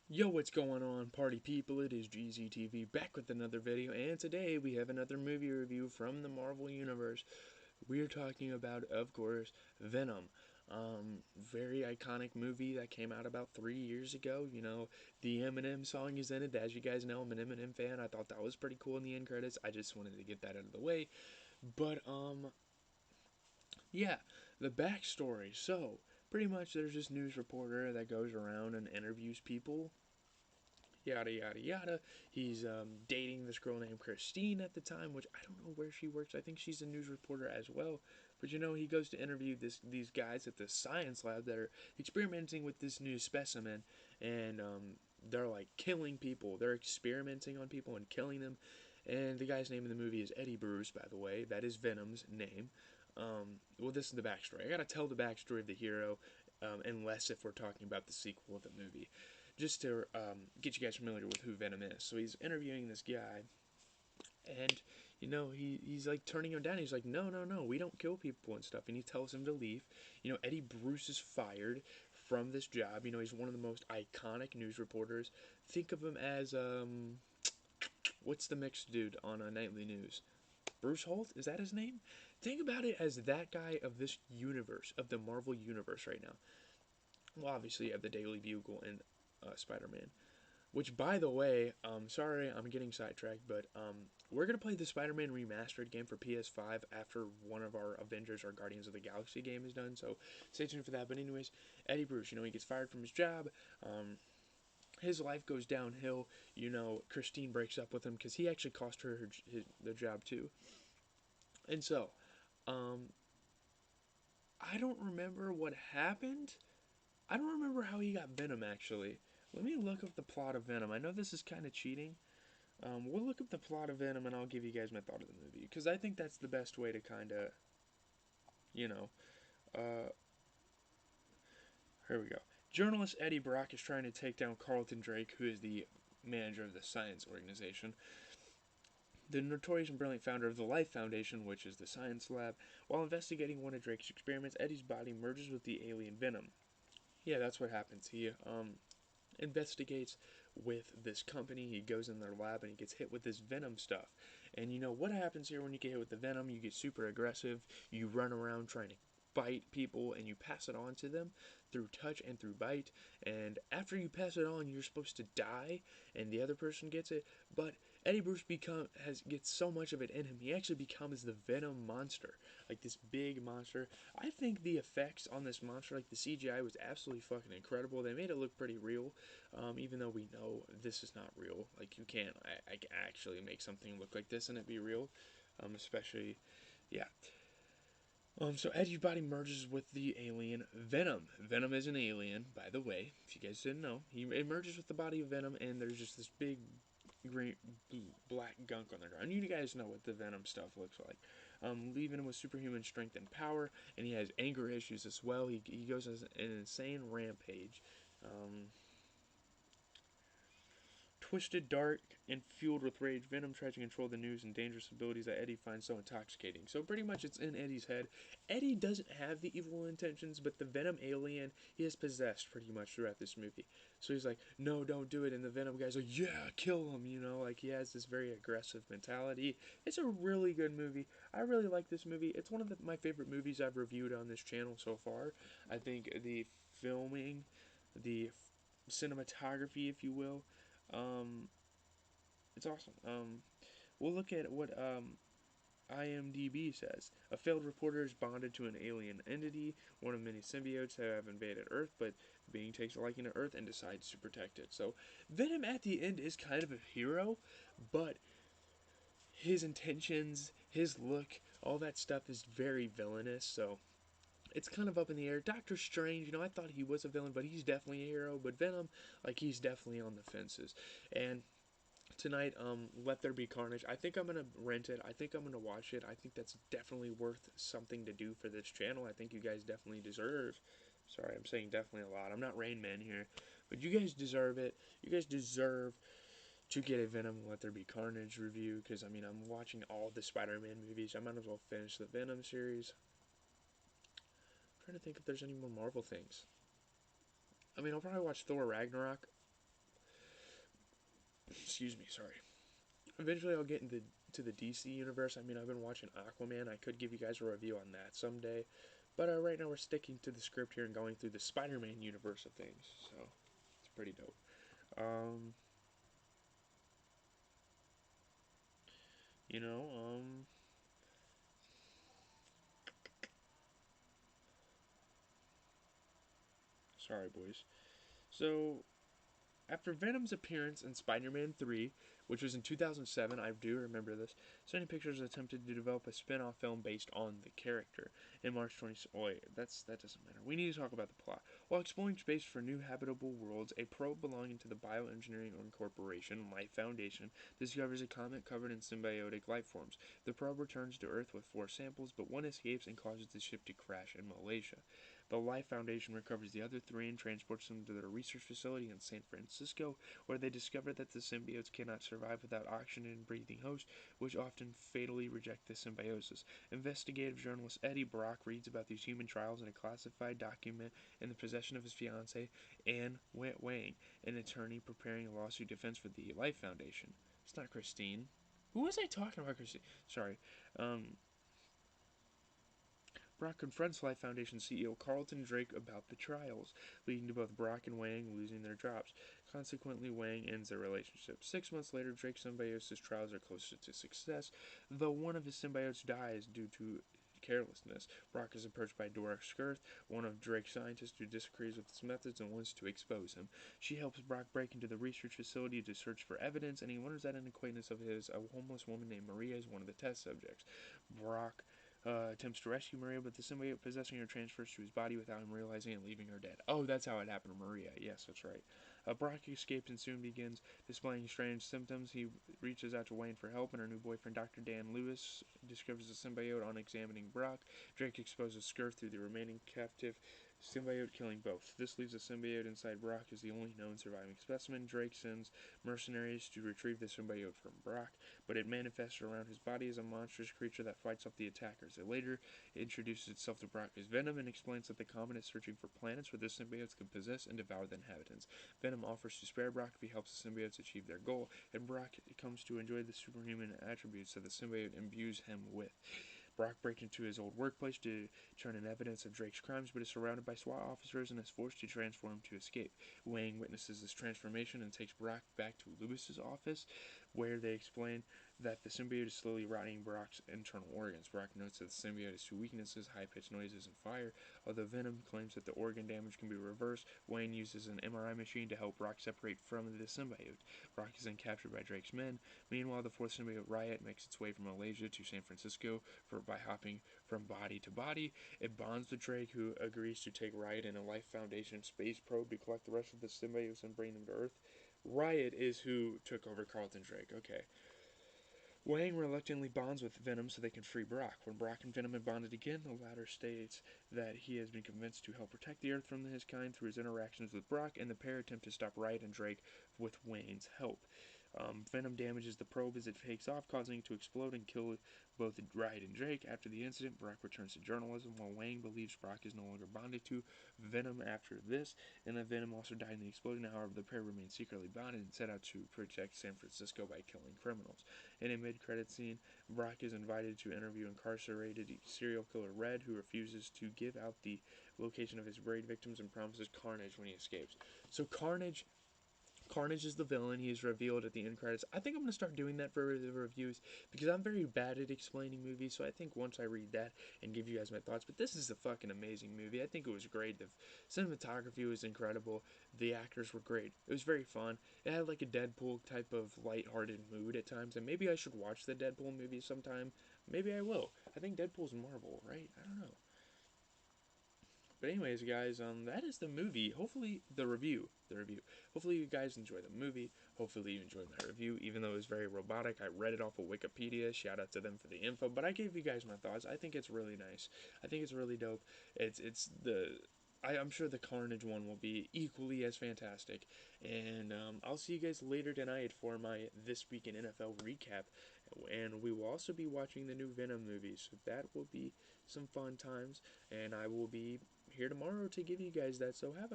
Yo, what's going on, party people? It is GZTV back with another video, and today we have another movie review from the Marvel Universe. We're talking about, of course, Venom. Very iconic movie that came out about 3 years ago. You know, the Eminem song is in it. As you guys know, I'm an Eminem fan. I thought that was pretty cool in the end credits. I just wanted to get that out of the way. But, yeah, the backstory. So, pretty much there's this news reporter that goes around and interviews people, yada yada yada. He's dating this girl named Christine at the time, which I don't know where she works. I think she's a news reporter as well. But you know, he goes to interview these guys at the science lab that are experimenting with this new specimen, and they're like killing people. They're experimenting on people and killing them. And the guy's name in the movie is Eddie Bruce, by the way. That is Venom's name. Well, this is the backstory. I gotta tell the backstory of the hero, unless if we're talking about the sequel of the movie, just to get you guys familiar with who Venom is. So he's interviewing this guy, and you know he's like turning him down. He's like, no, no, no, we don't kill people and stuff. And he tells him to leave. You know, Eddie Bruce is fired from this job. You know, he's one of the most iconic news reporters. Think of him as what's the mixed dude on Nightly News? Bruce Holt, is that his name? Think about it as that guy of this universe, of the Marvel universe right now. Well, obviously you have the Daily Bugle and Spider-Man. Which, by the way, sorry I'm getting sidetracked, but we're gonna play the Spider-Man remastered game for PS5 after one of our Avengers or Guardians of the Galaxy game is done. So stay tuned for that. But anyways, Eddie Bruce, you know, he gets fired from his job. His life goes downhill. You know, Christine breaks up with him because he actually cost her the job too. And so, um, I don't remember what happened. I don't remember how he got Venom actually. Let me look up the plot of Venom. I know this is kind of cheating. We'll look up the plot of Venom and I'll give you guys my thought of the movie because I think that's the best way to kind of, you know, uh, here we go. Journalist Eddie Brock is trying to take down Carlton Drake, who is the manager of the science organization, the notorious and brilliant founder of the Life Foundation, which is the science lab. While investigating one of Drake's experiments, Eddie's body merges with the alien Venom. Yeah, that's what happens. He investigates with this company. He goes in their lab and he gets hit with this venom stuff. And you know what happens here when you get hit with the venom? You get super aggressive. You run around trying to bite people and you pass it on to them through touch and through bite. And after you pass it on, you're supposed to die and the other person gets it. But Eddie Bruce gets so much of it in him. He actually becomes the Venom monster, like this big monster. I think the effects on this monster, like the CGI, was absolutely fucking incredible. They made it look pretty real, even though we know this is not real. Like you can't actually make something look like this and it be real, especially, yeah. So Eddie's body merges with the alien Venom. Venom is an alien, by the way, if you guys didn't know. It merges with the body of Venom, and there's just this big green, black gunk on the ground. You guys know what the Venom stuff looks like. Leaving him with superhuman strength and power, and he has anger issues as well. He goes on an insane rampage. Um, Twisted, dark, and fueled with rage, Venom tries to control the news and dangerous abilities that Eddie finds so intoxicating. So pretty much it's in Eddie's head. Eddie doesn't have the evil intentions, but the Venom alien he is possessed pretty much throughout this movie. So he's like, no, don't do it. And the Venom guy's like, yeah, kill him. You know, like he has this very aggressive mentality. It's a really good movie. I really like this movie. It's one of my favorite movies I've reviewed on this channel so far. I think the filming, the cinematography, if you will, um, it's awesome. We'll look at what IMDb says. A failed reporter is bonded to an alien entity, one of many symbiotes that have invaded Earth, but the being takes a liking to Earth and decides to protect it. So Venom at the end is kind of a hero, but his intentions, his look, all that stuff is very villainous. So it's kind of up in the air. Doctor Strange, you know, I thought he was a villain, but he's definitely a hero. But Venom, like he's definitely on the fences. And tonight, Let There Be Carnage. I think I'm gonna rent it. I think I'm gonna watch it. I think that's definitely worth something to do for this channel. I think you guys definitely deserve. Sorry, I'm saying definitely a lot. I'm not Rain Man here, but you guys deserve it. You guys deserve to get a Venom Let There Be Carnage review because I mean I'm watching all the Spider-Man movies. I might as well finish the Venom series. I'm trying to think if there's any more Marvel things. I mean I'll probably watch Thor Ragnarok. Excuse me, sorry. Eventually, I'll get into the DC universe. I mean, I've been watching Aquaman. I could give you guys a review on that someday, but right now we're sticking to the script here and going through the Spider-Man universe of things. So it's pretty dope. Um, you know, sorry, boys. So after Venom's appearance in Spider-Man 3, which was in 2007, I do remember this, Sony Pictures attempted to develop a spin-off film based on the character. In March 20... Oh, wait, that doesn't matter. We need to talk about the plot. While exploring space for new habitable worlds, a probe belonging to the Bioengineering Corporation, Life Foundation, discovers a comet covered in symbiotic life forms. The probe returns to Earth with 4 samples, but one escapes and causes the ship to crash in Malaysia. The Life Foundation recovers the other 3 and transports them to their research facility in San Francisco, where they discover that the symbiotes cannot survive without oxygen and breathing hosts, which often fatally reject the symbiosis. Investigative journalist Eddie Brock reads about these human trials in a classified document in the possession of his fiancée, Anne Wang, an attorney preparing a lawsuit defense for the Life Foundation. It's not Christine. Who was I talking about, Christine? Sorry. Um, Brock confronts Life Foundation CEO Carlton Drake about the trials, leading to both Brock and Wang losing their jobs. Consequently, Wang ends their relationship. 6 months later, Drake's symbiosis trials are closer to success, though one of his symbiotes dies due to carelessness. Brock is approached by Dora Skirth, one of Drake's scientists who disagrees with his methods and wants to expose him. She helps Brock break into the research facility to search for evidence, and he learns that an acquaintance of his, a homeless woman named Maria, is one of the test subjects. Brock attempts to rescue Maria, but the symbiote possessing her transfers to his body without him realizing it, leaving her dead. Oh, that's how it happened to Maria. Yes, that's right. Brock escapes and soon begins displaying strange symptoms. He reaches out to Wayne for help, and her new boyfriend, Dr. Dan Lewis, discovers the symbiote on examining Brock. Drake exposes Skirth to the remaining captive symbiote, killing both. This leaves the symbiote inside Brock as the only known surviving specimen. Drake sends mercenaries to retrieve the symbiote from Brock, but it manifests around his body as a monstrous creature that fights off the attackers. It later introduces itself to Brock as Venom and explains that the comet is searching for planets where the symbiotes can possess and devour the inhabitants. Venom offers to spare Brock if he helps the symbiotes achieve their goal, and Brock comes to enjoy the superhuman attributes that the symbiote imbues him with. Brock breaks into his old workplace to turn in evidence of Drake's crimes, but is surrounded by SWAT officers and is forced to transform to escape. Wang witnesses this transformation and takes Brock back to Lewis's office, where they explain that the symbiote is slowly rotting Brock's internal organs. Brock notes that the symbiote has 2 weaknesses: high-pitched noises and fire. Although Venom claims that the organ damage can be reversed, Wayne uses an MRI machine to help Brock separate from the symbiote. Brock is then captured by Drake's men. Meanwhile, the 4th symbiote Riot makes its way from Malaysia to San Francisco by hopping from body to body. It bonds with Drake, who agrees to take Riot in a Life Foundation space probe to collect the rest of the symbiotes and bring them to Earth. Riot is who took over Carlton Drake. Okay. Wang reluctantly bonds with Venom so they can free Brock. When Brock and Venom have bonded again, the latter states that he has been convinced to help protect the Earth from his kind through his interactions with Brock, and the pair attempt to stop Riot and Drake with Wayne's help. Venom damages the probe as it takes off, causing it to explode and kill both Riot and Drake. After the incident, Brock returns to journalism, while Wang believes Brock is no longer bonded to Venom after this, and that Venom also died in the explosion. However, the pair remain secretly bonded and set out to protect San Francisco by killing criminals. In a mid-credit scene, Brock is invited to interview incarcerated serial killer Red, who refuses to give out the location of his buried victims and promises carnage when he escapes. So Carnage is the villain. He is revealed at the end credits. I think I'm going to start doing that for the reviews because I'm very bad at explaining movies. So I think once I read that and give you guys my thoughts. But this is a fucking amazing movie. I think it was great. The cinematography was incredible. The actors were great. It was very fun. It had like a Deadpool type of lighthearted mood at times. And maybe I should watch the Deadpool movie sometime. Maybe I will. I think Deadpool's Marvel, right? I don't know. But anyways, guys, that is the movie. Hopefully, the review. Hopefully, you guys enjoy the movie. Hopefully, you enjoyed my review. Even though it was very robotic, I read it off of Wikipedia. Shout out to them for the info. But I gave you guys my thoughts. I think it's really nice. I think it's really dope. It's the I'm sure the Carnage one will be equally as fantastic. And I'll see you guys later tonight for my This Week in NFL recap. And we will also be watching the new Venom movie. So that will be some fun times. And I will be here tomorrow to give you guys that. So have a